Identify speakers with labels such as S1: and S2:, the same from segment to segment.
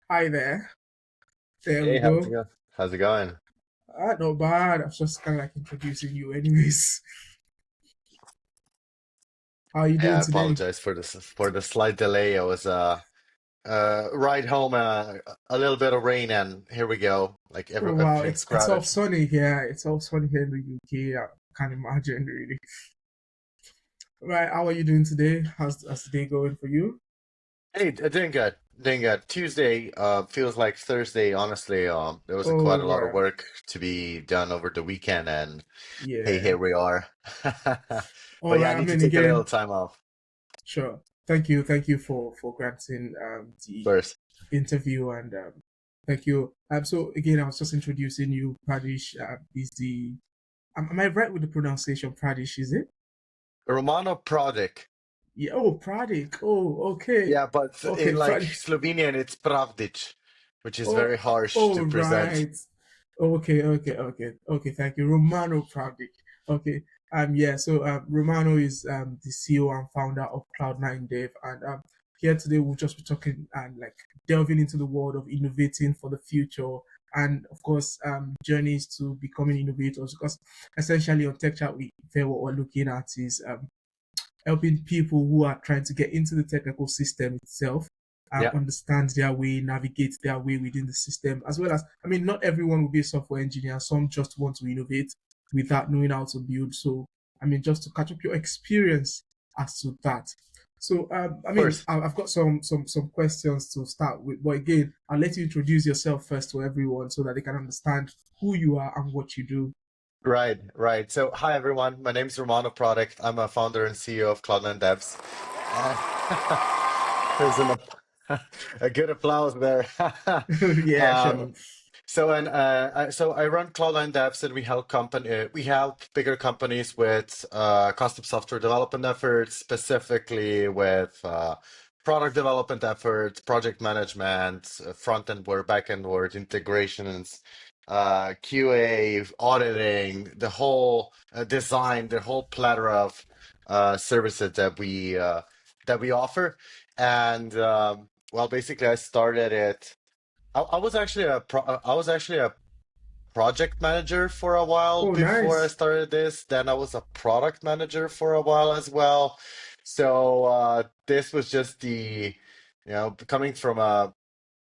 S1: Hi there. There we
S2: Hey, how's it
S1: go.
S2: going? How's it going?
S1: Not bad. I was just kind of like introducing you, anyways. How are you
S2: Yeah,
S1: doing
S2: I
S1: today?
S2: apologize for the slight delay. I was ride home a little bit of rain and here we go.
S1: Oh wow,
S2: Everything's
S1: it's all
S2: crowded.
S1: sunny here. It's all sunny here in the UK. I can't imagine really. Right, how are you doing today? How's the day going for you?
S2: Hey, doing good. Doing good. Tuesday feels like Thursday, honestly. There was quite
S1: Oh
S2: a lot of
S1: right,
S2: work to be done over the weekend and hey,
S1: yeah.
S2: here we are.
S1: All
S2: But yeah, I
S1: right. I
S2: need to
S1: mean,
S2: take a little
S1: again,
S2: time off
S1: sure. Thank you for granting the
S2: first.
S1: interview and thank you. So again, I was just introducing you. Pradesh is the am I right with the pronunciation? Pradesh, is it?
S2: Romano Pravdic.
S1: Yeah. Oh, Pradik. Oh, okay.
S2: Yeah, but
S1: Okay,
S2: in like
S1: Pradik.
S2: Slovenian, it's Pravdic, which is
S1: Oh,
S2: very harsh
S1: oh,
S2: to present.
S1: right. Okay. Thank you, Romano Pravdic. Okay. Yeah. So, Romano is the CEO and founder of Cloud9Dev, and here today we'll just be talking and like delving into the world of innovating for the future, and of course, journeys to becoming innovators. Because essentially on TechChat, what we're looking at is helping people who are trying to get into the technical system itself
S2: Yeah.
S1: understand their way, navigate their way within the system, as well as, I mean, not everyone will be a software engineer. Some just want to innovate without knowing how to build. So, I mean, just to catch up your experience as to that. So, I mean,
S2: Course.
S1: I've got some questions to start with, but again, I'll let you introduce yourself first to everyone so that they can understand who you are and what you do.
S2: Right, right. So, hi everyone. My name is Romano Pravdic. I'm a founder and CEO of Cloud9devs. Uh, there's a good applause there.
S1: Yeah, sure.
S2: Um, so I run Cloud9devs, and we help bigger companies with custom software development efforts, specifically with product development efforts, project management, front end work, back end work, integrations, QA, auditing, the whole design, the whole plethora of services that we offer. And well, basically, I started it. I was actually a project manager for a while
S1: Oh,
S2: before I
S1: nice.
S2: started this. Then I was a product manager for a while as well. So this was just coming from a,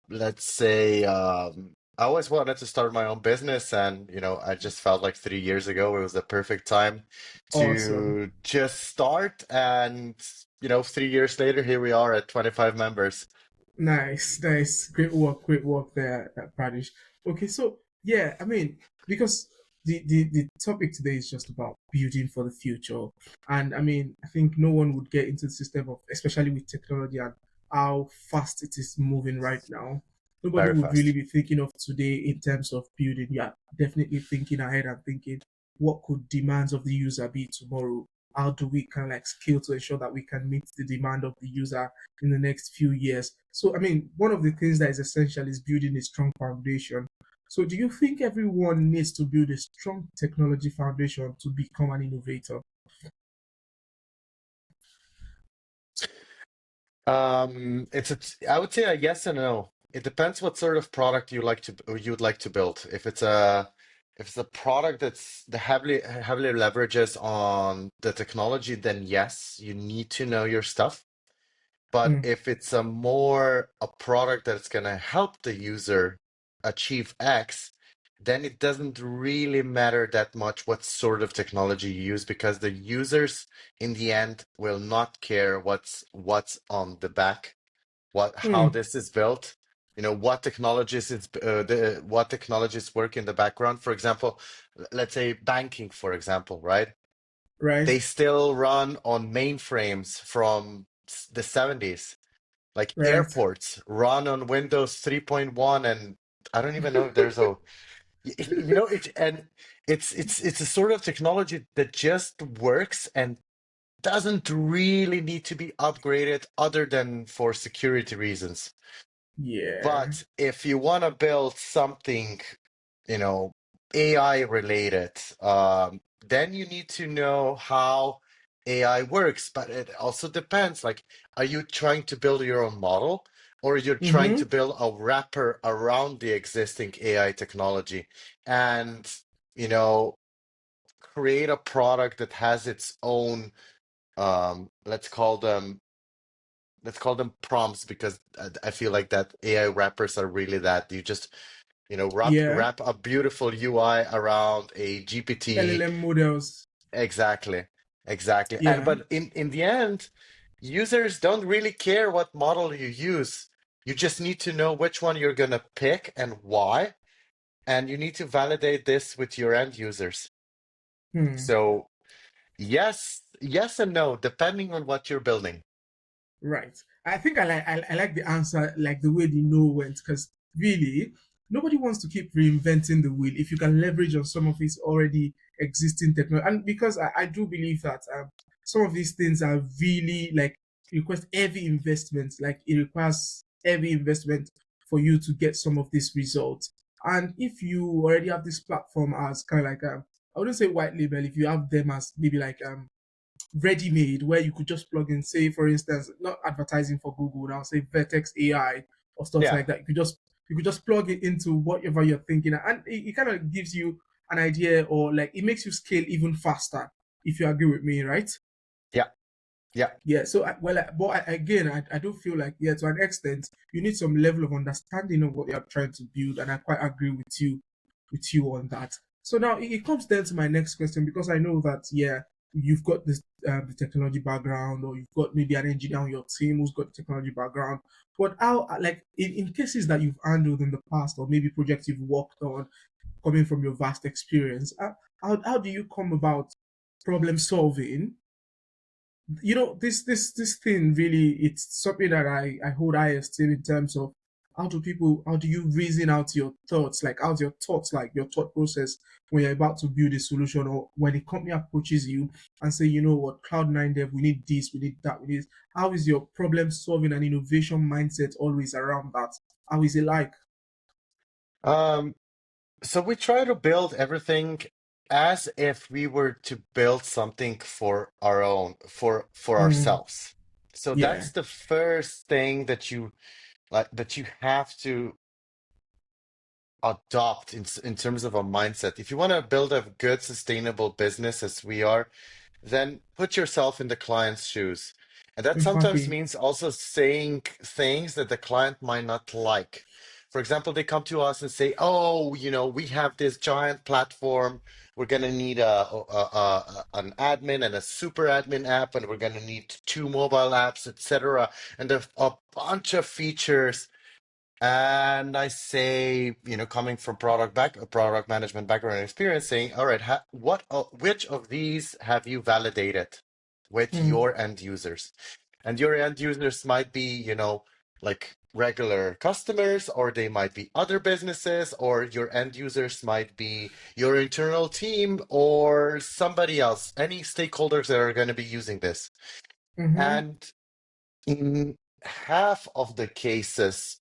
S2: let's say, I always wanted to start my own business, and I just felt like 3 years ago it was the perfect time
S1: Awesome.
S2: to just start. And 3 years later, here we are at 25 members.
S1: Nice. Great work there, Pradesh. Okay, so yeah, I mean, because the topic today is just about building for the future. And I mean, I think no one would get into the system of, especially with technology and how fast it is moving right now. Nobody
S2: Very
S1: would really
S2: fast.
S1: be thinking of today in terms of building. Yeah, definitely thinking ahead and thinking what could demands of the user be tomorrow? How do we kind of like scale to ensure that we can meet the demand of the user in the next few years? So, I mean, one of the things that is essential is building a strong foundation. So, do you think everyone needs to build a strong technology foundation to become an innovator?
S2: I would say a yes and no. It depends what sort of product you'd like to build. If it's a product that's the heavily leverages on the technology, then yes, you need to know your stuff. But
S1: Mm,
S2: if it's a product that's gonna help the user achieve X, then it doesn't really matter that much what sort of technology you use, because the users in the end will not care what's on the back, how
S1: mm,
S2: this is built, what technologies work in the background. For example, let's say banking, for example, right?
S1: right,
S2: They still run on mainframes from the 70s. Like
S1: right.
S2: airports run on Windows 3.1, and I don't even know if there's a it's a sort of technology that just works and doesn't really need to be upgraded other than for security reasons.
S1: Yeah.
S2: But if you want to build something, you know, AI related, then you need to know how AI works. But it also depends. Like, are you trying to build your own model, or you're trying to
S1: Mm-hmm.
S2: build a wrapper around the existing AI technology and, you know, create a product that has its own, um, let's call them, let's call them prompts, because I feel like that AI wrappers are really that. You just,
S1: Yeah.
S2: wrap a beautiful UI around a GPT.
S1: LLM models.
S2: Exactly. Exactly. And
S1: Yeah.
S2: but in the end, users don't really care what model you use. You just need to know which one you're gonna pick and why, and you need to validate this with your end users.
S1: Hmm.
S2: So yes, yes and no, depending on what you're building.
S1: Right. I think I like the answer, like the way the no went, because really nobody wants to keep reinventing the wheel if you can leverage on some of its already existing technology. And because I do believe that some of these things are really like request heavy investment, like it requires heavy investment for you to get some of these results. And if you already have this platform as kind of like I wouldn't say white label, if you have them as maybe like ready made where you could just plug in, say, for instance, not advertising for Google now, say Vertex AI or stuff
S2: Yeah,
S1: like that. You could just plug it into whatever you're thinking, and it kind of gives you an idea, or like it makes you scale even faster. If you agree with me, right?
S2: yeah, yeah.
S1: Yeah. So, but again, I do feel like, yeah, to an extent, you need some level of understanding of what you're trying to build, and I quite agree with you on that. So now it comes down to my next question, because I know that, yeah, you've got this the technology background, or you've got maybe an engineer on your team who's got technology background. But how, like in cases that you've handled in the past, or maybe projects you've worked on, coming from your vast experience, how do you come about problem solving? This thing really, it's something that I hold high esteem in terms of how do you reason out your thoughts, like how's your thoughts, like your thought process when you're about to build a solution, or when a company approaches you and say, you know what, Cloud9Dev, we need this, we need that, we need this. How is your problem solving and innovation mindset always around that? How is it like?
S2: Um, so we try to build everything as if we were to build something for our own, for
S1: Mm,
S2: ourselves. So
S1: yeah.
S2: that's the first thing that you like that you have to adopt in terms of a mindset. If you want to build a good, sustainable business as we are, then put yourself in the client's shoes. And that sometimes
S1: Empathy.
S2: means also saying things that the client might not like. For example, they come to us and say, "Oh, we have this giant platform. We're going to need an admin and a super admin app, and we're going to need two mobile apps, etc., and a bunch of features." And I say, coming from product management background and experience, saying, all right, which of these have you validated with
S1: Mm,
S2: your end users? And your end users might be, like regular customers, or they might be other businesses, or your end users might be your internal team or somebody else, any stakeholders that are going to be using this.
S1: mm-hmm.
S2: And in half of the cases,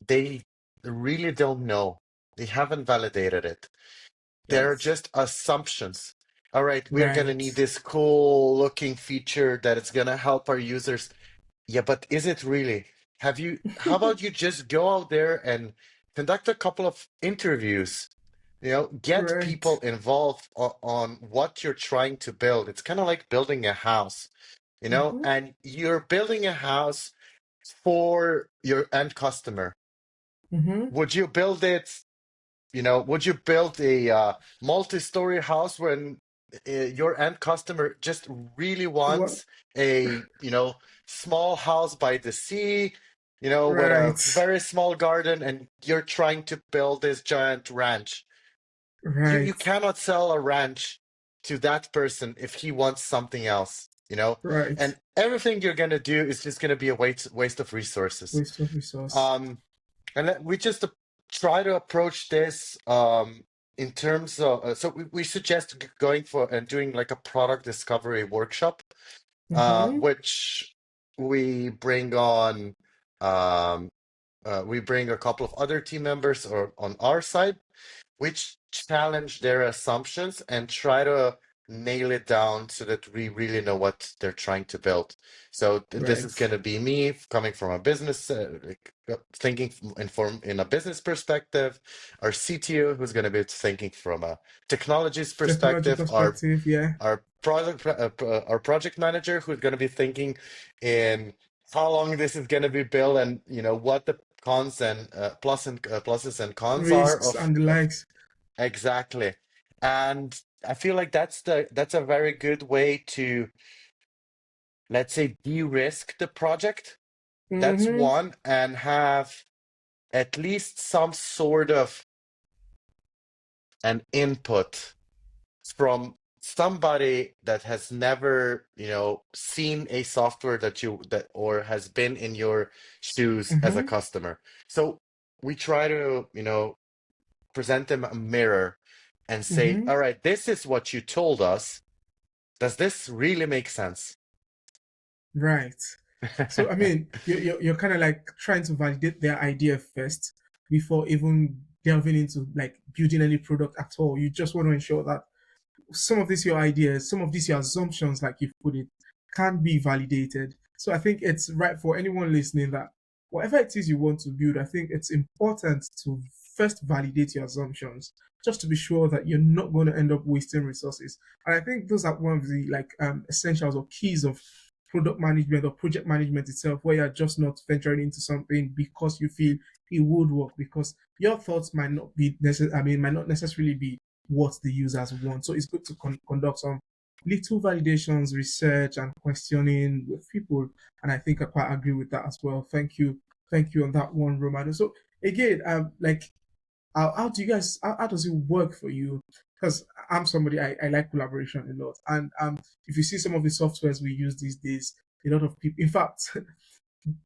S2: they really don't know. They haven't validated it. They're
S1: Yes.
S2: just assumptions. All right, we're gonna
S1: Right.
S2: need this cool looking feature that it's gonna help our users. Yeah, but is it really? How about you just go out there and conduct a couple of interviews? Get
S1: Right.
S2: people involved on what you're trying to build. It's kind of like building a house,
S1: Mm-hmm.
S2: and you're building a house for your end customer.
S1: Mm-hmm.
S2: Would you build it, would you build a multi-story house when your end customer just really
S1: What?
S2: wants a, small house by the sea, with a
S1: Right.
S2: very small garden, and you're trying to build this giant ranch? You
S1: Right.
S2: cannot sell a ranch to that person if he wants something else.
S1: Right.
S2: And everything you're gonna do is just gonna be a waste of resources.
S1: Waste of resource.
S2: Um, we just try to approach this in terms of, so we suggest going for and doing like a product discovery workshop,
S1: Mm-hmm.
S2: which we bring on, um, we bring a couple of other team members or on our side, which challenge their assumptions and try to nail it down so that we really know what they're trying to build. So this
S1: Right.
S2: is going to be me coming from a business, thinking in a business perspective, our CTO who's going to be thinking from a technologies
S1: Technology
S2: perspective,
S1: perspective, yeah.
S2: our project manager who's going to be thinking in how long this is going to be built, and what the cons and pluses and cons are
S1: Risks
S2: of
S1: and the likes.
S2: exactly. And I feel like that's a very good way to, let's say, de-risk the project. That's
S1: Mm-hmm.
S2: one, and have at least some sort of an input from somebody that has never, seen a software that or has been in your shoes as a
S1: Mm-hmm.
S2: customer. So we try to, present them a mirror and say,
S1: Mm-hmm.
S2: all right, this is what you told us. Does this really make sense?
S1: Right. So I mean, you're kind of like trying to validate their idea first before even delving into like building any product at all. You just want to ensure that some of these your ideas, some of these your assumptions, like you've put it, can be validated. So I think it's right for anyone listening that whatever it is you want to build, I think it's important to first validate your assumptions just to be sure that you're not going to end up wasting resources. And I think those are one of the like essentials or keys of product management or project management itself, where you're just not venturing into something because you feel it would work, because your thoughts might not be necessary. I mean, might not necessarily be what the users want. So it's good to conduct some little validations, research, and questioning with people. And I think I quite agree with that as well. Thank you on that one, Romano. So again, like how do you guys how does it work for you? Because I'm somebody I like collaboration a lot, and if you see some of the softwares we use these days, a lot of people, in fact,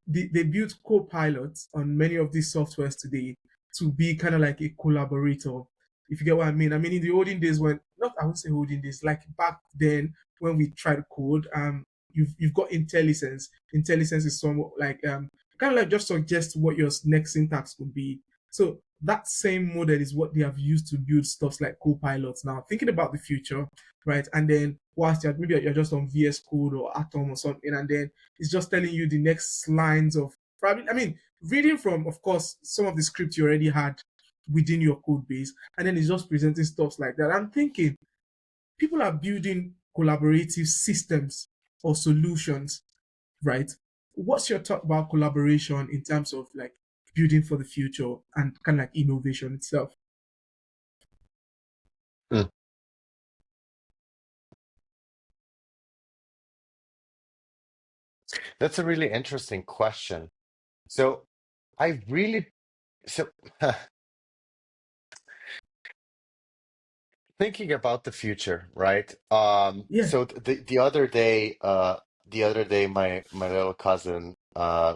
S1: they built co-pilots on many of these softwares today to be kind of like a collaborator. If you get what I mean. I mean, in the olden days when not I won't say olden days, like back then when we tried to code, you've got IntelliSense. IntelliSense is somewhat like kind of like just suggest what your next syntax could be. So that same model is what they have used to build stuff like co-pilots now. Thinking about the future, right? And then whilst maybe you're just on VS Code or Atom or something, and then it's just telling you the next lines of probably, I mean, reading from, of course, some of the script you already had within your code base, and then it's just presenting stuff like that. I'm thinking people are building collaborative systems or solutions, right? What's your thought about collaboration in terms of like building for the future and kind of like innovation itself?
S2: Hmm. That's a really interesting question. So I really so thinking about the future, right?
S1: Yeah,
S2: So the other day, my little cousin,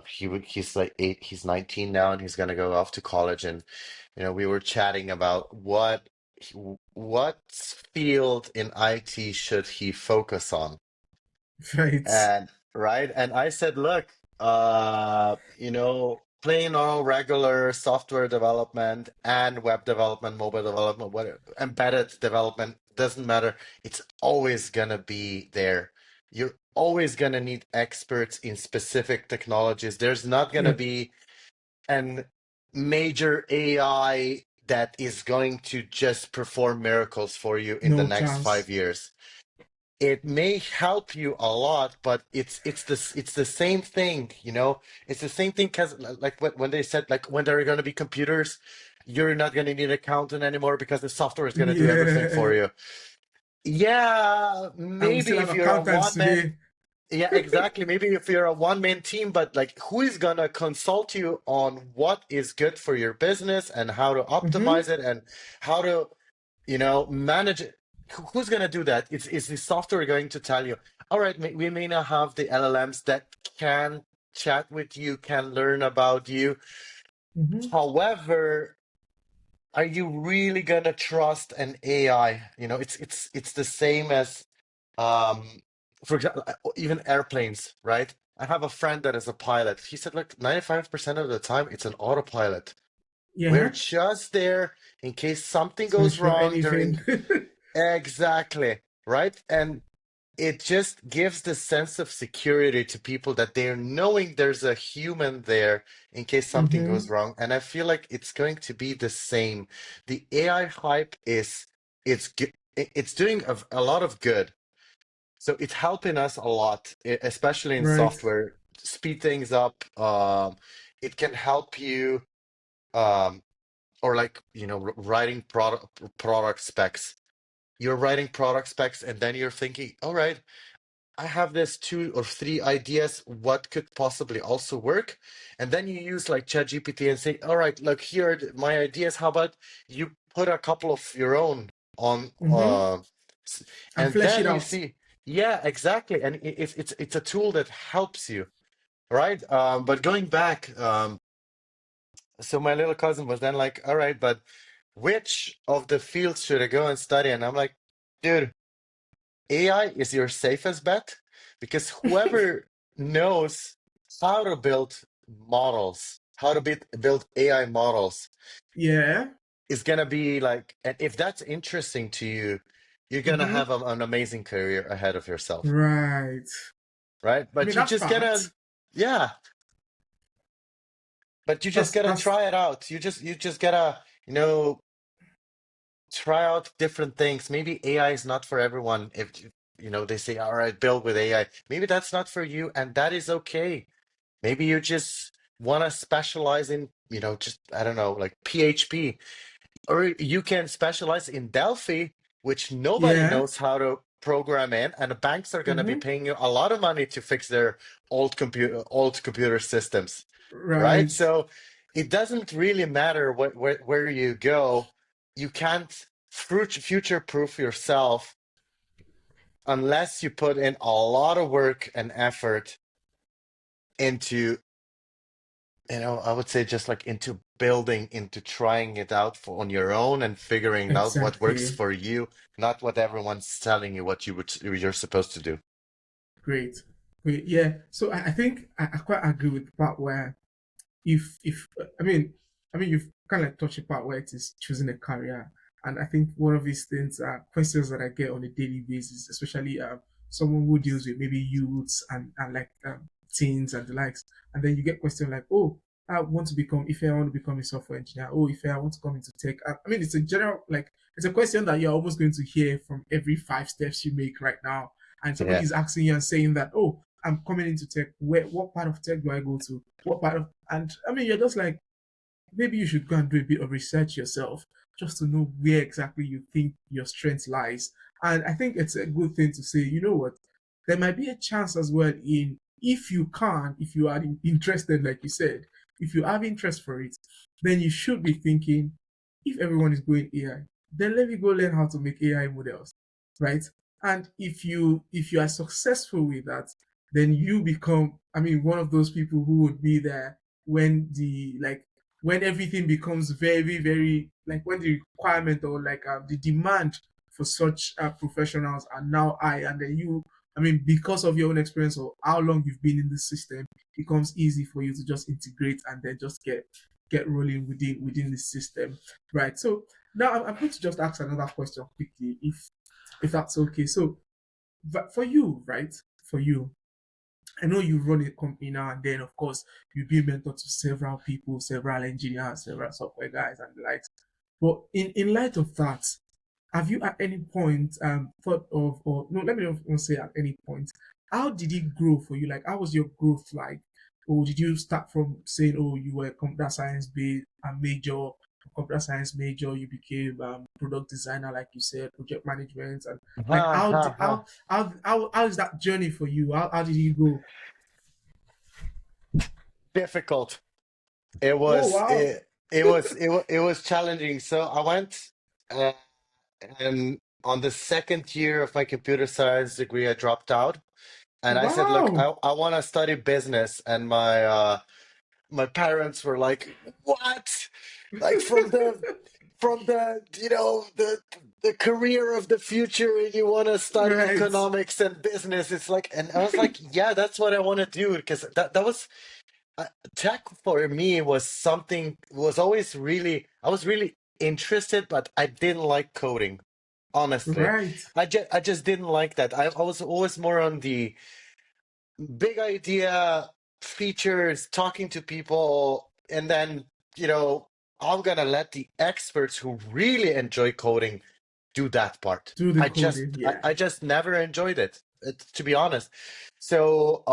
S2: he's like he's 19 now, and he's gonna go off to college, and we were chatting about what field in IT should he focus on.
S1: right.
S2: And right, and I said, look, plain old regular software development and web development, mobile development, what embedded development doesn't matter. It's always gonna be there. You're always gonna need experts in specific technologies. There's not gonna
S1: Yeah,
S2: be an major AI that is going to just perform miracles for you in the
S1: no
S2: next
S1: chance.
S2: 5 years. It may help you a lot, but it's the same thing, It's the same thing because like when they said like when there are going to be computers, you're not going to need an accountant anymore because the software is going to do everything for
S1: Yeah,
S2: you. Yeah,
S1: and we still
S2: maybe
S1: have
S2: if you're a
S1: accountants
S2: one man,
S1: today.
S2: yeah, exactly. Maybe if you're a one man team, but like who is gonna consult you on what is good for your business and how to
S1: Mm-hmm,
S2: optimize it and how to manage it. Who's going to do that? Is the software going to tell you, all right, we may not have the LLMs that can chat with you, can learn about you.
S1: mm-hmm.
S2: However, are you really going to trust an AI? It's the same as, um, for example, even airplanes, right? I have a friend that is a pilot. He said, look, 95% of the time, it's an autopilot. We're
S1: Yeah,
S2: just there in case something
S1: to
S2: goes
S1: ensure
S2: wrong
S1: anything.
S2: during. Exactly. right? And it just gives the sense of security to people that they're knowing there's a human there in case something
S1: Mm-hmm.
S2: goes wrong. And I feel like it's going to be the same. The AI hype is it's doing a lot of good. So it's helping us a lot, especially in
S1: Right.
S2: software, speed things up. It can help you, um, or like, writing product specs. You're writing product specs, and then you're thinking, all right, I have this two or three ideas. What could possibly also work? And then you use like ChatGPT and say, all right, look, here are my ideas. How about you put a couple of your own on,
S1: Mm-hmm.
S2: s-
S1: And
S2: and
S1: flesh it
S2: then you
S1: out.
S2: see, yeah, exactly. And it's a tool that helps you, right? But going back, so my little cousin was then like, all right, but which of the fields should I go and study? And I'm like, dude, AI is your safest bet because whoever knows how to build models, how to build AI models
S1: Yeah.
S2: is going to be like, and if that's interesting to you, you're going to have
S1: Mm-hmm.
S2: an amazing career ahead of yourself,
S1: Right.
S2: right?
S1: I
S2: But
S1: mean,
S2: you
S1: that's
S2: just gotta,
S1: fact.
S2: yeah, but you just gotta
S1: That's
S2: try it out. You just gotta, you know, try out different things. Maybe AI is not for everyone. If they say, all right, build with AI. Maybe that's not for you, and that is okay. Maybe you just want to specialize in, just, I don't know, like PHP. Or you can specialize in Delphi, which nobody
S1: yeah.
S2: knows how to program in, and the banks are going to be
S1: Mm-hmm.
S2: paying you a lot of money to fix their old computer systems, right?
S1: Right.
S2: So it doesn't really matter where you go. You can't future proof yourself unless you put in a lot of work and effort into, I would say just like into building, into trying it out on your own and figuring out what works
S1: Exactly.
S2: for you, not what everyone's telling you what you're supposed to do.
S1: Great. Great. Yeah. So I think I quite agree with the part where if I mean you've kind of like touched a part where it is choosing a career, and I think one of these things are questions that I get on a daily basis, especially someone who deals with maybe youths and like teens and the likes, and then you get questions like, oh, if I want to become a software engineer, oh, if I want to come into tech. I mean, it's a general like it's a question that you're almost going to hear from every 5 steps you make right now, and somebody
S2: Yeah.
S1: is asking you and saying that, oh, I'm coming into tech. What part of tech do I go to? What part of, and I mean, you're just like, maybe you should go and do a bit of research yourself just to know where exactly you think your strength lies. And I think it's a good thing to say, you know what, there might be a chance as well in, if you are interested, like you said, if you have interest for it, then you should be thinking, if everyone is going AI, then let me go learn how to make AI models, right? And if you are successful with that, then you become, I mean, one of those people who would be there when the like when everything becomes very very like when the requirement or like the demand for such professionals are now high, and then you, I mean, because of your own experience or how long you've been in the system, it becomes easy for you to just integrate and then just get rolling within the system, right? So now I'm going to just ask another question quickly, if that's okay. So but for you, right, for you, I know you run a company now, and then of course you be mentor to several people, several engineers, several software guys, and the likes. But in light of that, have you at any point thought of, or no, let me not say at any point, how did it grow for you? Like, how was your growth like? Or did you start from saying, oh, you were a computer science based a major, computer science major, you became product designer, like you said, project management, and like
S2: Ha, ha, ha.
S1: how is that journey for you? How did you go?
S2: Difficult. It
S1: Oh
S2: was
S1: wow!
S2: it was challenging. So I went, uh, and on the second year of my computer science degree, I dropped out, and I said, "Look,
S1: Wow!
S2: I want to study business." And my parents were like, "What? Like from the career of the future, and you want to study
S1: Right.
S2: economics and business?" It's like, and I was like, "Yeah, that's what I want to do," because that was uh, tech for me was something was always really I was really interested, but I didn't like coding. honestly.
S1: Right.
S2: I just didn't like that. I was always more on the big idea, features, talking to people, and then, you know, I'm gonna let the experts who really enjoy coding do that part.
S1: Do the coding. Yeah.
S2: I just never enjoyed it, to be honest. So,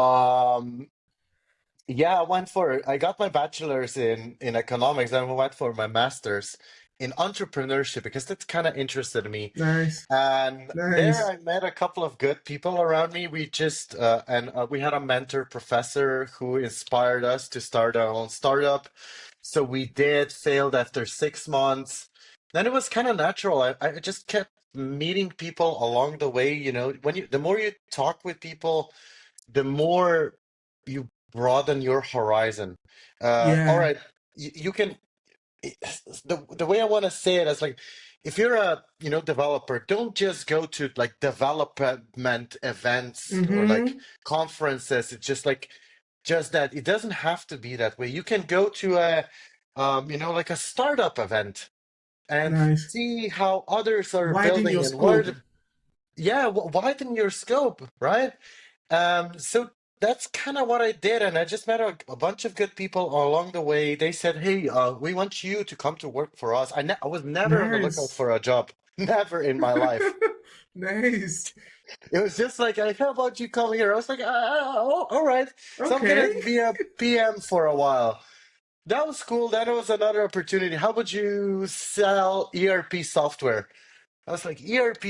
S2: yeah, I got my bachelor's in economics, and I went for my master's in entrepreneurship because that kind of interested me.
S1: Nice.
S2: And there
S1: Nice.
S2: I met a couple of good people around me. We had a mentor professor who inspired us to start our own startup. So we did, failed after 6 months. Then it was kind of natural. I just kept meeting people along the way. You know, the more you talk with people, the more you broaden your horizon. All
S1: Yeah.
S2: right, you can the way I want to say it is like if you're a developer, don't just go to like development events or like
S1: Mm-hmm.
S2: conferences. It's just like just that it doesn't have to be that way. You can go to a like a startup event and
S1: Nice.
S2: see how others are
S1: Widen
S2: building
S1: your
S2: and what are
S1: scope.
S2: the yeah, widen your scope, right? So that's kind of what I did, and I just met a bunch of good people along the way. They said, "Hey, we want you to come to work for us." I was never on the lookout
S1: Nice.
S2: for a job, never in my life.
S1: Nice.
S2: It was just like, "How about you come here?" I was like, oh, "All right." So I'm
S1: Okay.
S2: gonna be a PM for a while. That was cool. That was another opportunity. How about you sell ERP software? I was like, ERP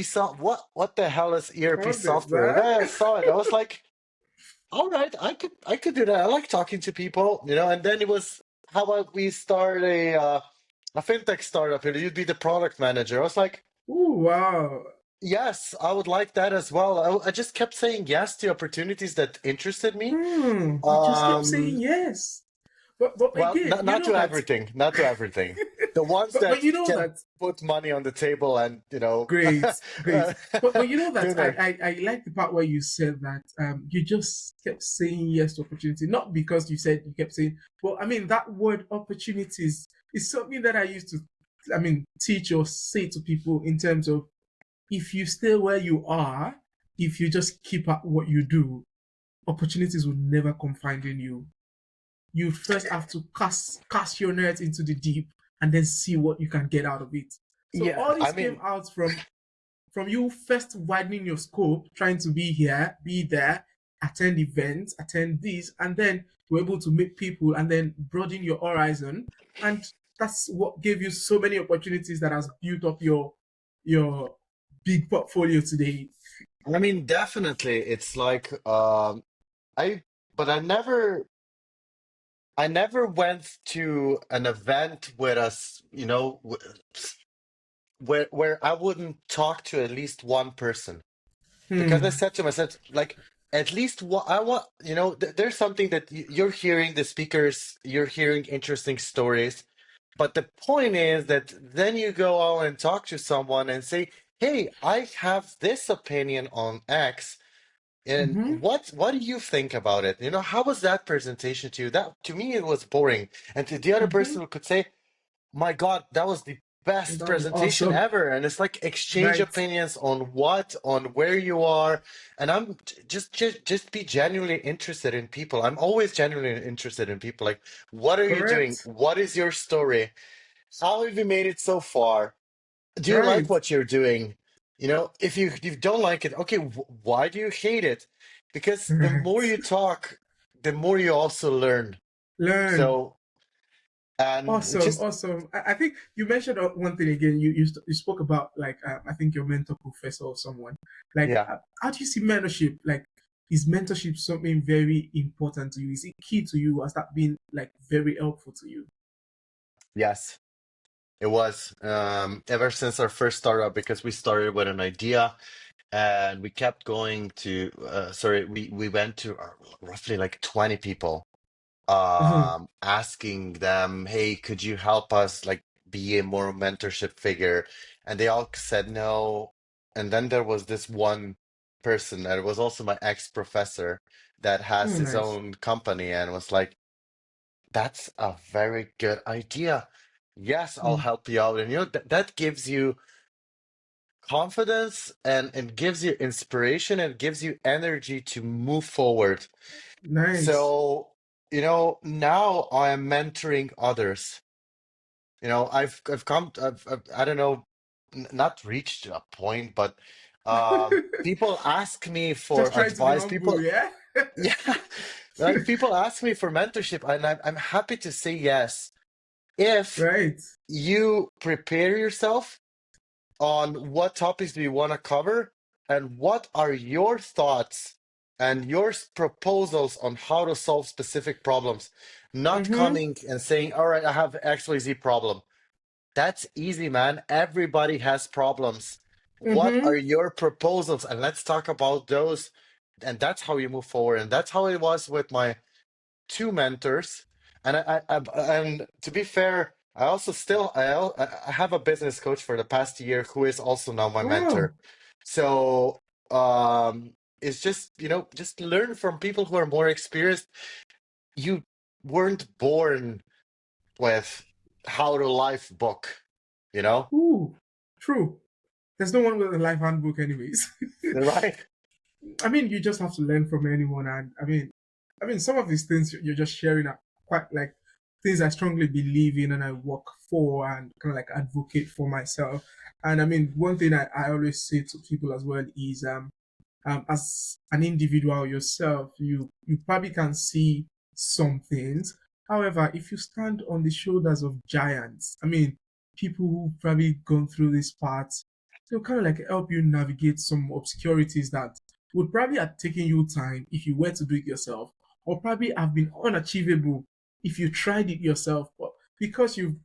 S2: what the hell is ERP
S1: What is
S2: software? And
S1: that?
S2: then I saw it. I was like, all right, I could do that. I like talking to people, and then it was how about we start a fintech startup and you'd be the product manager. I was like,
S1: Oh wow.
S2: yes, I would like that as well. I just kept saying yes to opportunities that interested me.
S1: You just kept saying
S2: Um,
S1: yes. But
S2: well,
S1: again, you
S2: not
S1: know
S2: to
S1: that.
S2: everything, not to everything. The ones
S1: But
S2: that
S1: you know
S2: can
S1: that.
S2: put money on the table and
S1: Great, great. But you know that
S2: dinner.
S1: I like the part where you said that you just kept saying yes to opportunity, not because you said you kept saying, well, I mean that word opportunities is something that I used to teach or say to people in terms of if you stay where you are, if you just keep at what you do, opportunities will never come finding you. You first have to cast your net into the deep and then see what you can get out of it. So
S2: Yeah,
S1: all
S2: I
S1: this came
S2: mean,
S1: out from you first widening your scope, trying to be here, be there, attend events, attend this, and then you're able to meet people and then broaden your horizon. And that's what gave you so many opportunities that has built up your big portfolio today.
S2: definitely. It's like I, but I never went to an event with us, where I wouldn't talk to at least one person because I
S1: Hmm.
S2: said to myself, like, at least what I want, there's something that you're hearing the speakers, you're hearing interesting stories, but the point is that then you go out and talk to someone and say, "Hey, I have this opinion on X." And
S1: Mm-hmm.
S2: what do you think about it? How was that presentation to you? That to me it was boring. And to the other
S1: Mm-hmm.
S2: person who could say, "My God, that was the best
S1: That was
S2: presentation
S1: awesome.
S2: ever." And it's like exchange
S1: Right.
S2: opinions on where you are. And I'm just be genuinely interested in people. I'm always genuinely interested in people. Like, what are you doing?
S1: Correct.
S2: What is your story? How have you made it so far? Do you like
S1: Right.
S2: what you're doing? If you don't like it, okay, why do you hate it? Because the more
S1: Right.
S2: you talk, the more you also learn.
S1: Learn.
S2: So, and
S1: Awesome,
S2: just
S1: awesome. I think you mentioned one thing again. You spoke about like I think your mentor professor or someone. Like,
S2: yeah,
S1: how do you see mentorship? Like, is mentorship something very important to you? Is it key to you? Has that been like very helpful to you?
S2: yes, it was. Ever since our first startup, because we started with an idea and we kept going to, sorry, we went to roughly like 20 people,
S1: Mhm.
S2: asking them, "Hey, could you help us like be a more mentorship figure?" And they all said no. And then there was this one person that was also my ex-professor that
S1: Oh,
S2: has his
S1: nice.
S2: own company and was like, "That's a very good idea. Yes, I'll
S1: Mm.
S2: help you out." And that gives you confidence and it gives you inspiration and gives you energy to move forward.
S1: Nice.
S2: So, now I am mentoring others. I've come, I don't know, not reached a point, but people ask me
S1: Just
S2: for
S1: trying to be
S2: advice.
S1: humble, yeah?
S2: Yeah, like people ask me for mentorship, and I'm happy to say yes. If
S1: Right.
S2: you prepare yourself on what topics do you want to cover and what are your thoughts and your proposals on how to solve specific problems, not
S1: Mm-hmm.
S2: coming and saying, all right, I have XYZ problem. That's easy, man. Everybody has problems. What are
S1: Mm-hmm.
S2: your proposals? And let's talk about those. And that's how you move forward. And that's how it was with my two mentors. And and to be fair, I also still I have a business coach for the past year who is also now my mentor.
S1: Wow.
S2: So it's just just learn from people who are more experienced. You weren't born with how to life book, you know?
S1: Ooh. True. There's no one with a life handbook anyways.
S2: Right?
S1: I mean, you just have to learn from anyone, and I mean, some of these things you're just sharing are quite like things I strongly believe in and I work for and kind of like advocate for myself. And I mean, one thing I always say to people as well is as an individual yourself, you probably can see some things. However, if you stand on the shoulders of giants, I mean, people who probably gone through this path, they'll kind of like help you navigate some obscurities that would probably have taken you time if you were to do it yourself, or probably have been unachievable if you tried it yourself. But because you've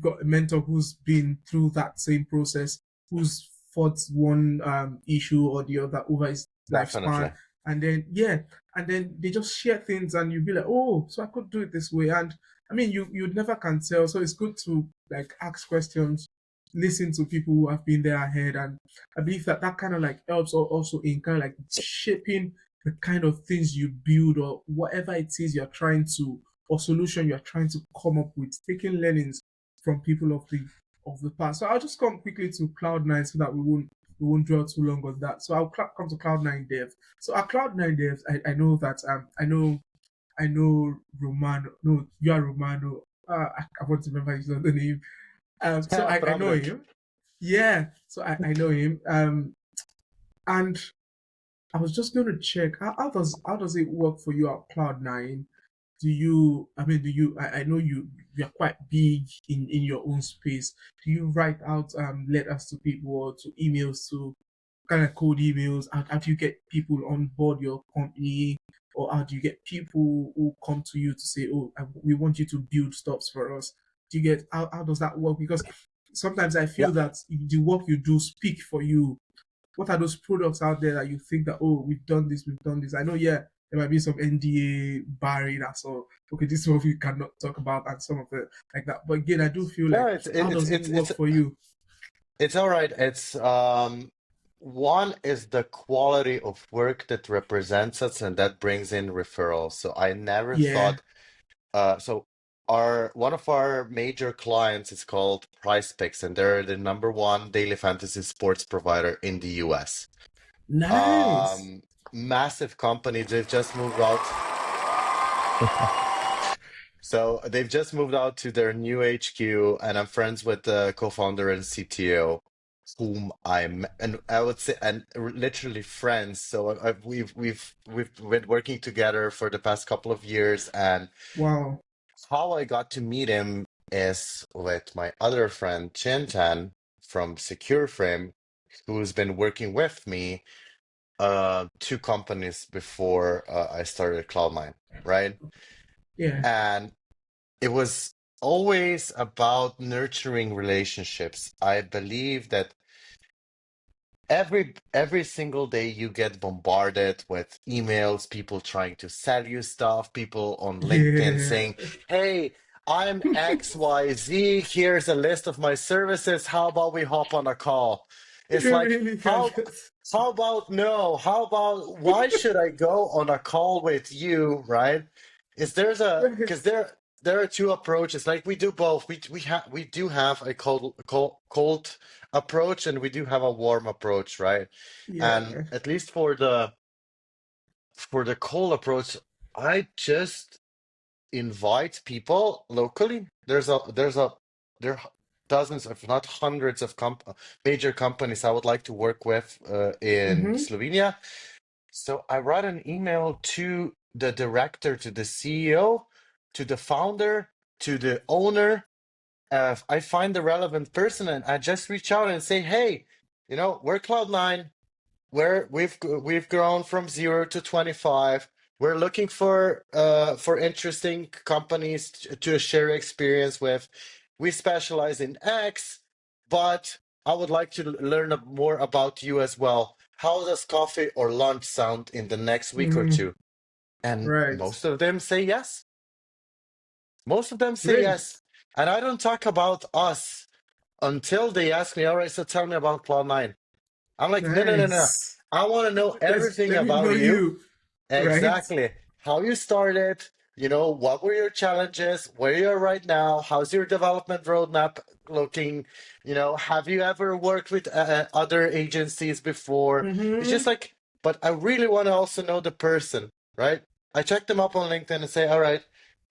S1: got a mentor who's been through that same process, who's fought one issue or the other over his lifespan,
S2: Definitely.
S1: and then yeah, and then they just share things, and you'll be like, oh, so I could do it this way. And I mean, you never can tell, so it's good to like ask questions, listen to people who have been there ahead, and I believe that that kind of like helps also in kind of like shaping the kind of things you build or whatever it is you're trying to or solution you're trying to come up with, taking learnings from people of the past. So I'll just come quickly to Cloud9 so that we won't dwell too long on that. So I'll come to Cloud9 Dev. So at Cloud9 Devs, I know that I know Romano. No, you are Romano. I want to remember his other name. So I know
S2: Pravdic.
S1: him. Yeah, so I know him. And I was just going to check how does it work for you at Cloud9? Do you? I mean, do you? I know you're quite big in your own space. Do you write out letters to people or to emails to kind of cold emails? How do you get people on board your company, or how do you get people who come to you to say, "Oh, we want you to build stops for us"? Do you get how does that work? Because sometimes I
S2: Yeah.
S1: feel that the work you do speak for you. What are those products out there that you think that, oh, we've done this? I know, yeah, there might be some NDA barring that, so okay, this is what we cannot talk about and some of it like that. But again, I do feel
S2: No,
S1: like
S2: it's
S1: how
S2: it,
S1: does it
S2: it's
S1: work for you?
S2: it's all right. It's one is the quality of work that represents us and that brings in referrals. So I never
S1: Yeah,
S2: thought so our one of our major clients is called Price Picks, and they're the number one daily fantasy sports provider in the US.
S1: nice.
S2: Massive company. They've just moved out. So they've just moved out to their new HQ, and I'm friends with the co-founder and CTO, whom and I would say, and literally friends. So we've been working together for the past couple of years, and
S1: Wow.
S2: how I got to meet him is with my other friend Chintan from Secure Frame, who's been working with me two companies before I started Cloud9, right?
S1: Yeah.
S2: And it was always about nurturing relationships. I believe that every single day you get bombarded with emails, people trying to sell you stuff, people on LinkedIn
S1: Yeah.
S2: saying, "Hey, I'm XYZ. Here's a list of my services. How about we hop on a call?" It's
S1: You
S2: like,
S1: really can
S2: how
S1: get.
S2: how about no? How about why should I go on a call with you, right? Is there's a because
S1: Right.
S2: there are two approaches. Like we do both. We do have a cold approach, and we do have a warm approach, right? And
S1: Yeah.
S2: at least for the cold approach, I just invite people locally. There are dozens, if not hundreds, of major companies I would like to work with in
S1: Mm-hmm.
S2: Slovenia. So I write an email to the director, to the CEO, to the founder, to the owner. I find the relevant person and I just reach out and say, hey, we're Cloud9. We've grown from 0 to 25. We're looking for interesting companies to share experience with. We specialize in X, but I would like to learn more about you as well. How does coffee or lunch sound in the next week or
S1: Mm-hmm.
S2: two? And
S1: Right.
S2: most of them say yes. Most of them say
S1: Great.
S2: yes. And I don't talk about us until they ask me, all right, so tell me about Cloud9. I'm like, no, no, no, no.
S1: Nice.
S2: I want to know everything
S1: Let me
S2: about
S1: know
S2: you.
S1: you. Right.
S2: Exactly. How you started, what were your challenges, where you're right now, how's your development roadmap looking, have you ever worked with other agencies before? It's just
S1: Mm-hmm.
S2: like, but I really want to also know the person, right? I check them up on LinkedIn and say, all right,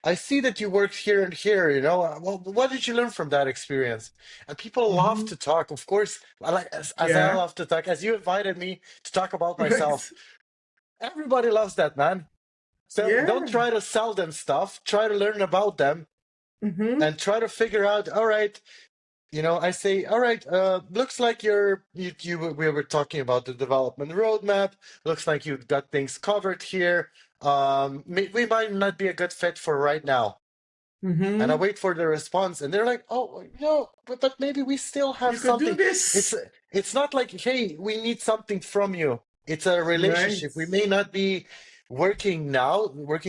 S2: I see that you worked here and here, well, what did you learn from that experience? And people love
S1: Mm-hmm.
S2: to talk, of course, as I
S1: Yeah.
S2: love to talk, as you invited me to talk about myself.
S1: Right.
S2: Everybody loves that, man. So don't
S1: Yeah.
S2: try to sell them stuff. Try to learn about them
S1: Mm-hmm.
S2: and try to figure out. All right, I say, all right. Looks like we were talking about the development roadmap. Looks like you've got things covered here. We might not be a good fit for right now. And I
S1: Mm-hmm.
S2: wait for the response, and they're like, "Oh, but maybe we still have
S1: You could do
S2: something." It's
S1: this.
S2: it's not like, "Hey, we need something from you." It's a
S1: Right.
S2: relationship. We may not be working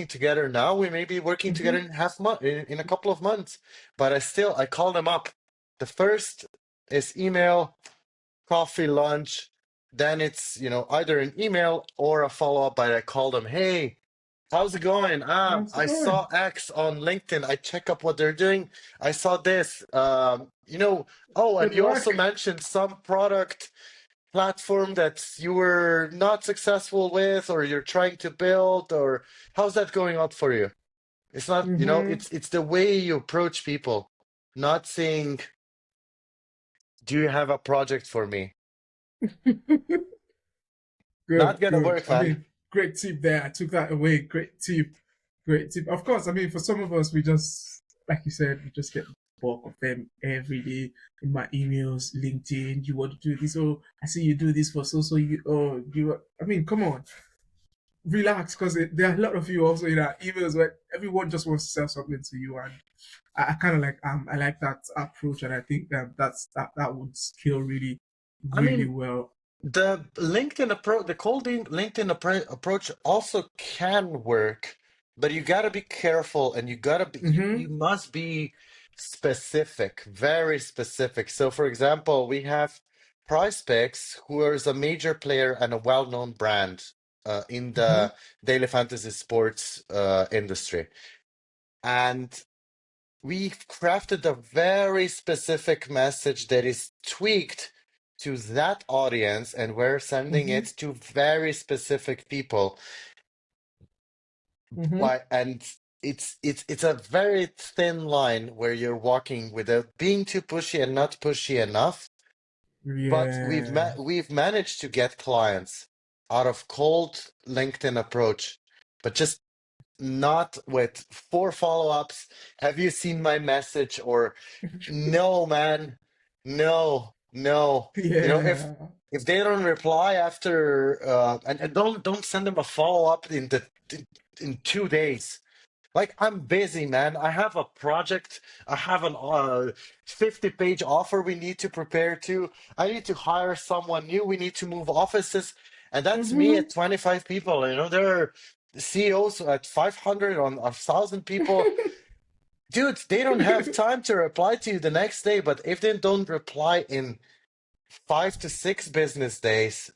S2: together now. We may be working together
S1: Mm-hmm.
S2: in in a couple of months. But I call them up. The first is email, coffee, lunch. Then it's either an email or a follow up. But I call them, "Hey, how's it going?
S1: How's it
S2: I
S1: going?
S2: saw X on LinkedIn. I check up what they're doing. I saw this. Oh, and
S1: Good
S2: you also
S1: work.
S2: mentioned some product platform that you were not successful with, or you're trying to build, or how's that going out for you?" It's not,
S1: Mm-hmm.
S2: it's the way you approach people, not saying, "Do you have a project for me?" Not
S1: Good,
S2: gonna
S1: good.
S2: work,
S1: I
S2: man.
S1: mean, great tip there. I took that away. Great tip. Great tip. Of course, I mean, for some of us, we just, like you said, we just get bulk of them every day in my emails, LinkedIn. You want to do this? Oh, I see you do this for so you. Oh, you. I mean, come on, relax, because there are a lot of you also in our emails where everyone just wants to sell something to you, and I kind of like I like that approach, and I think that would scale really,
S2: I
S1: really
S2: mean,
S1: well.
S2: the LinkedIn approach also can work, but you got to be careful and you
S1: Mm-hmm.
S2: must be specific, very specific. So, for example, we have PrizePicks, who is a major player and a well-known brand in
S1: Mm-hmm.
S2: the daily fantasy sports industry, and we've crafted a very specific message that is tweaked to that audience, and we're sending
S1: Mm-hmm.
S2: it to very specific people.
S1: Mm-hmm.
S2: Why? And it's a very thin line where you're walking without being too pushy and not pushy enough. But
S1: Yeah.
S2: we've managed to get clients out of cold LinkedIn approach, but just not with four follow-ups. Have you seen my message? Or no, man, no, no. If
S1: Yeah.
S2: they don't reply after, and don't send them a follow-up in 2 days. Like, I'm busy, man. I have a project. I have an 50-page offer we need to prepare to. I need to hire someone new. We need to move offices. And that's me
S1: Mm-hmm.
S2: at 25 people. There are CEOs at 500 on 1,000 people. Dude, they don't have time to reply to you the next day. But if they don't reply in 5 to 6 business days,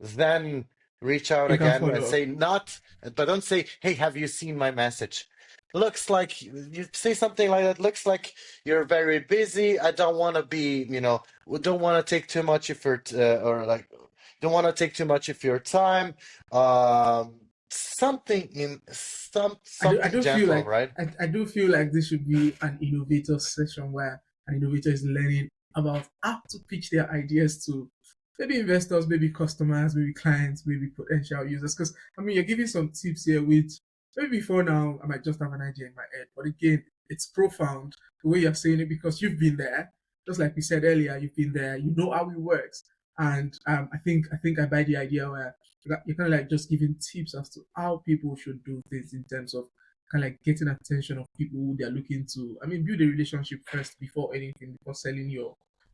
S2: then reach out
S1: You can
S2: again and
S1: follow up.
S2: say, not, but don't say, hey, have you seen my message? looks like you say something like that. Looks like you're very busy. I don't want to be, don't want to take too much of your or like don't want to take too much of your time. Something in
S1: I
S2: something
S1: do feel
S2: gentle,
S1: like
S2: right?
S1: I do feel like this should be an innovator session where an innovator is learning about how to pitch their ideas to maybe investors, maybe customers, maybe clients, maybe potential users. Because I mean, you're giving some tips here, which maybe for now I might just have an idea in my head, but again, it's profound the way you're saying it because you've been there. Just like we said earlier, you've been there. You know how it works, and I think I buy the idea where you're kind of like just giving tips as to how people should do things in terms of kind of like getting attention of people who they're looking to. I mean, build a relationship first before anything, before selling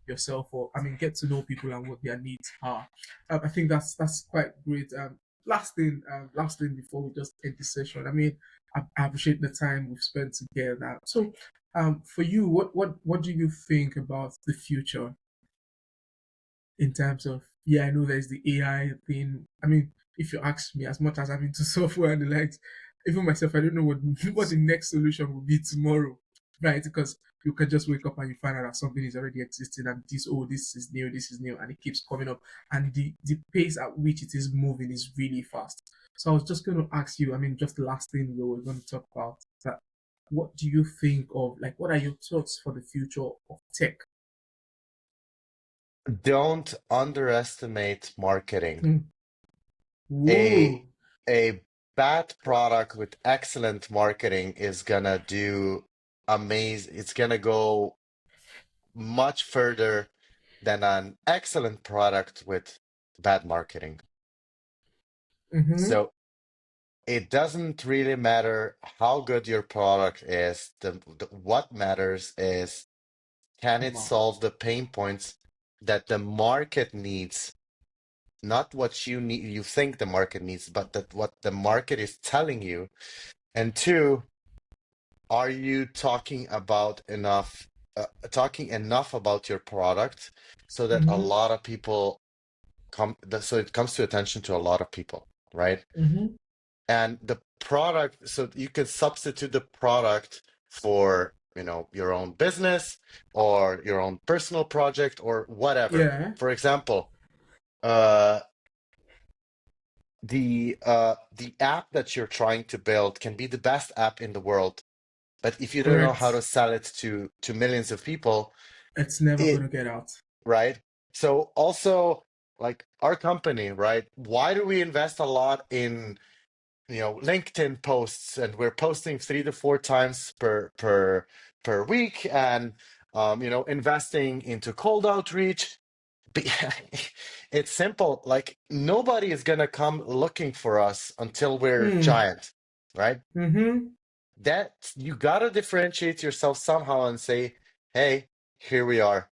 S1: yourself, or I mean, get to know people and what their needs are. I think that's quite great. Last thing before we just end the session. I mean, I appreciate the time we've spent together. So, for you, what do you think about the future in terms of, yeah, I know there's the AI thing. I mean, if you ask me, as much as I'm into software and the likes, even myself, I don't know what what the next solution will be tomorrow, right? Because you can just wake up and you find out that something is already existing and this is new, and it keeps coming up, and the pace at which it is moving is really fast. So I was just going to ask you, I mean, just the last thing we were going to talk about that. What do you think of, like, what are your thoughts for the future of tech?
S2: Don't underestimate marketing.
S1: Hmm.
S2: A
S1: Whoa.
S2: a bad product with excellent marketing is gonna do amazing. It's gonna go much further than an excellent product with bad marketing.
S1: Mm-hmm.
S2: So it doesn't really matter how good your product is. What matters is, can it solve the pain points that the market needs, not what you need, you think the market needs, but that what the market is telling you. And two, are you talking enough about your product so that a
S1: Mm-hmm.
S2: lot of people so it comes to attention to a lot of people, right?
S1: Mm-hmm.
S2: And the product, so you can substitute the product for, your own business or your own personal project or whatever.
S1: Yeah.
S2: For example, uh, the app that you're trying to build can be the best app in the world, but if you don't know how
S1: Correct.
S2: to sell it to millions of people,
S1: It's never
S2: it
S1: gonna get out.
S2: right? So also, like our company, right? Why do we invest a lot in, LinkedIn posts, and we're posting 3 to 4 times per week, and investing into cold outreach. It's simple. Like nobody is gonna come looking for us until we're
S1: Hmm.
S2: giant, right?
S1: Mm-hmm.
S2: That you gotta differentiate yourself somehow and say, "Hey, here we are."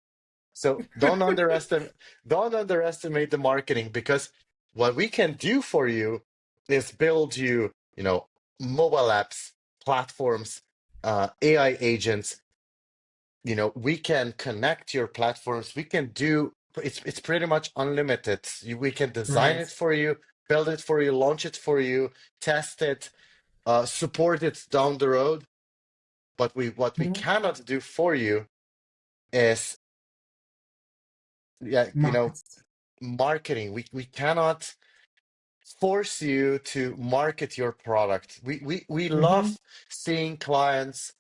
S2: So don't underestimate the marketing, because what we can do for you is build you, mobile apps, platforms, AI agents. We can connect your platforms. We can do it's pretty much unlimited. We can design
S1: Right.
S2: it for you, build it for you, launch it for you, test it, support it down the road. But what we
S1: Mm-hmm.
S2: cannot do for you is, yeah,
S1: Market.
S2: marketing. We cannot force you to market your product. We
S1: Mm-hmm.
S2: love seeing clients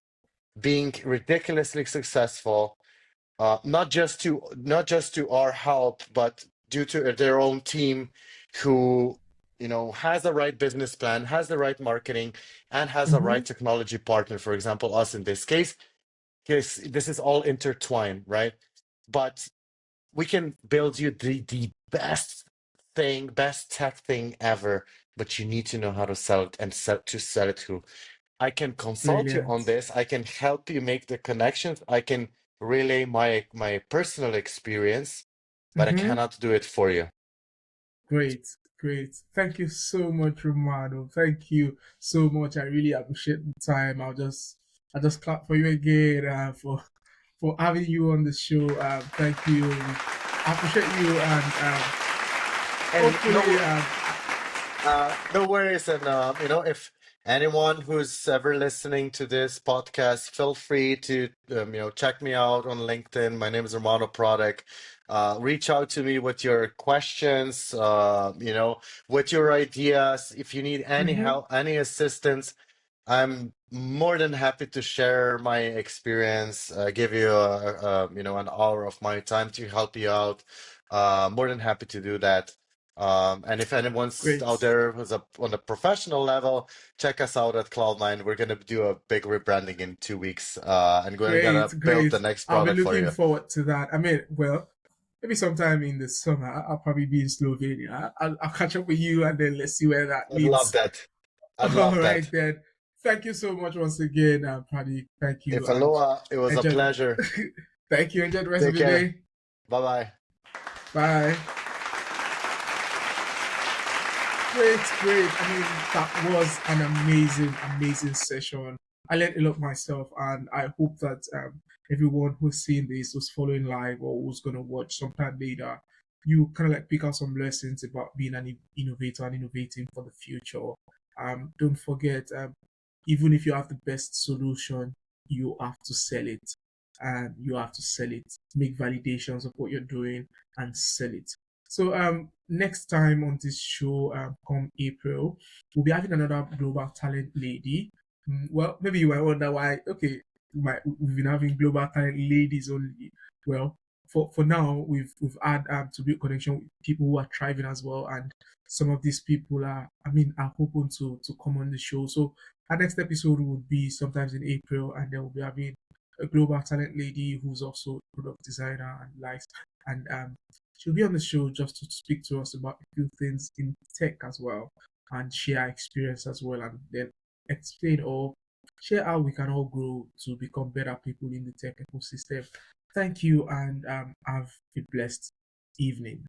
S2: being ridiculously successful, not just to our help, but due to their own team, who has the right business plan, has the right marketing, and has the
S1: Mm-hmm.
S2: right technology partner. For example, us in this case, because this is all intertwined, right? But we can build you the best tech thing ever, but you need to know how to sell it and sell it to. I can consult you on
S1: Brilliant.
S2: this. I can help you make the connections. I can relay my personal experience, but I
S1: Mm-hmm.
S2: cannot do it for you.
S1: Great. Great. Thank you so much, Romano. Thank you so much. I really appreciate the time. I'll just clap for you again for having you on the show. Thank you. I appreciate you, and
S2: And
S1: hopefully,
S2: no worries. And if anyone who's ever listening to this podcast, feel free to check me out on LinkedIn. My name is Romano Pravdic. Reach out to me with your questions, with your ideas. If you need any
S1: Mm-hmm.
S2: help, any assistance, I'm more than happy to share my experience, give you an hour of my time to help you out. More than happy to do that. And if anyone's
S1: Great.
S2: out there who's on a professional level, check us out at Cloud9. We're gonna do a big rebranding in 2 weeks, and we're gonna
S1: Great,
S2: build
S1: great.
S2: the next
S1: I'll be
S2: product for
S1: looking
S2: you.
S1: forward to that. I mean, well, maybe sometime in the summer, I'll probably be in Slovenia. I'll catch up with you and then let's see where that
S2: I'd love
S1: leads.
S2: that. I'd
S1: All
S2: love
S1: right,
S2: that.
S1: then. Thank you so much once again, Paddy. Thank you
S2: If
S1: and
S2: aloha, it was a
S1: enjoy.
S2: pleasure.
S1: Thank you. Enjoy the rest of
S2: Take
S1: your
S2: care.
S1: day.
S2: Bye bye.
S1: Bye. Great, great. I mean, that was an amazing, amazing session. I learned a lot myself, and I hope that everyone who's seeing this, who's following live, or who's gonna watch sometime later, you kind of like pick out some lessons about being an innovator and innovating for the future. Don't forget, even if you have the best solution, you have to sell it, and you have to sell it. Make validations of what you're doing and sell it. So next time on this show, come April, we'll be having another global talent lady. Well, maybe you might wonder why. Okay, we've been having global talent ladies only. Well, for now, we've had to build connection with people who are thriving as well, and some of these people are hoping to come on the show. So our next episode would be sometimes in April, and then we'll be having a global talent lady who's also a product designer and likes and she'll be on the show just to speak to us about a few things in tech as well and share experience as well and then explain or share how we can all grow to become better people in the tech ecosystem. Thank you and have a blessed evening.